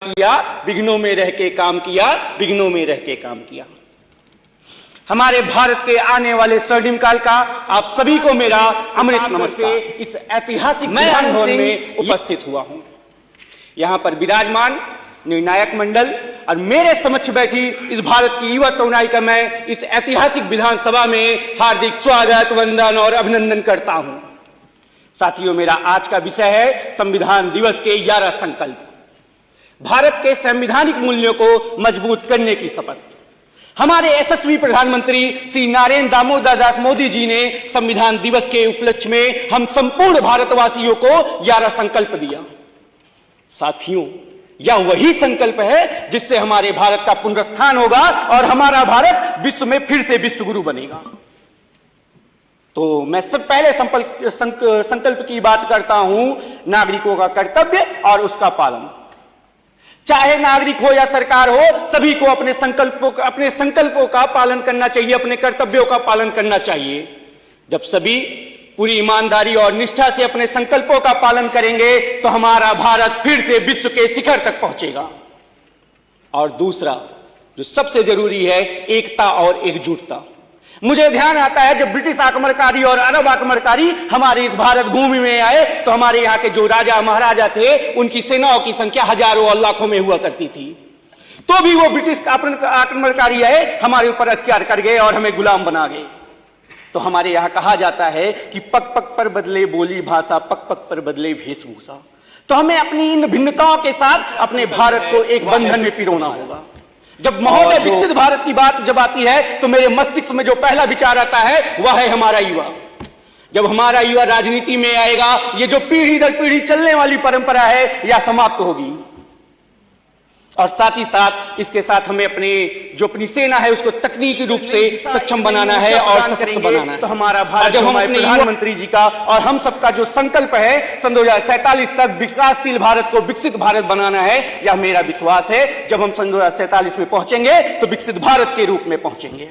किया, विघ्नों में रह के काम किया, विघ्नों में रह के काम किया। हमारे भारत के आने वाले स्वर्णिम काल का आप सभी को मेरा अमृत नमस्कार। इस ऐतिहासिक विधान भवन में उपस्थित हुआ हूं। यहां पर विराजमान निर्णायक मंडल और मेरे समक्ष बैठी इस भारत की युवा तरुणाई का मैं इस ऐतिहासिक विधानसभा में हार्दिक स्वागत, वंदन और अभिनंदन करता हूं। साथियों, मेरा आज का विषय है संविधान दिवस के 11 संकल्प। भारत के संवैधानिक मूल्यों को मजबूत करने की शपथ। हमारे यशस्वी प्रधानमंत्री श्री नरेंद्र दामोदर दास मोदी जी ने संविधान दिवस के उपलक्ष्य में हम संपूर्ण भारतवासियों को 11 संकल्प दिया। साथियों, यह वही संकल्प है जिससे हमारे भारत का पुनरुत्थान होगा और हमारा भारत विश्व में फिर से विश्व गुरु बनेगा। तो मैं सब पहले संकल्प की बात करता हूं, नागरिकों का कर्तव्य और उसका पालन। चाहे नागरिक हो या सरकार हो, सभी को अपने संकल्पों का पालन करना चाहिए, अपने कर्तव्यों का पालन करना चाहिए। जब सभी पूरी ईमानदारी और निष्ठा से अपने संकल्पों का पालन करेंगे तो हमारा भारत फिर से विश्व के शिखर तक पहुंचेगा। और दूसरा जो सबसे जरूरी है, एकता और एकजुटता। मुझे ध्यान आता है जब ब्रिटिश आक्रमणकारी और अरब आक्रमणकारी हमारे इस भारत भूमि में आए तो हमारे यहाँ के जो राजा महाराजा थे उनकी सेनाओं की संख्या हजारों और लाखों में हुआ करती थी, तो भी वो ब्रिटिश आक्रमणकारी आए, हमारे ऊपर अत्याचार कर गए और हमें गुलाम बना गए। तो हमारे यहाँ कहा जाता है कि पग पग पर बदले बोली भाषा, पग पग पर बदले वेशभूषा। तो हमें अपनी इन भिन्नताओं के साथ अपने भारत को एक बंधन में पिरोना होगा। जब महोदय विकसित भारत की बात जब आती है तो मेरे मस्तिष्क में जो पहला विचार आता है वह है हमारा युवा। जब हमारा युवा राजनीति में आएगा, ये जो पीढ़ी दर पीढ़ी चलने वाली परंपरा है यह समाप्त होगी। और साथ ही साथ इसके साथ हमें अपनी सेना है उसको तकनीकी रूप से सक्षम बनाना है और सशक्त बनाना है। तो हमारा भारत जब हम अपने प्रधानमंत्री जी का और हम सबका जो संकल्प है सन 2047 तक विकासशील भारत को विकसित भारत बनाना है, यह मेरा विश्वास है। जब हम सन 2047 में पहुंचेंगे तो विकसित भारत के रूप में पहुंचेंगे।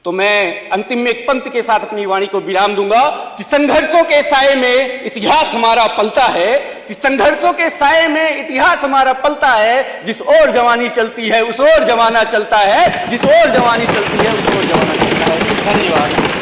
तो मैं अंतिम में एक पंक्ति के साथ अपनी वाणी को विराम दूंगा कि संघर्षों के साए में इतिहास हमारा पलता है, कि संघर्षों के साए में इतिहास हमारा पलता है। जिस ओर जवानी चलती है उस ओर जमाना चलता है, जिस ओर जवानी चलती है उस ओर जमाना चलता है। धन्यवाद।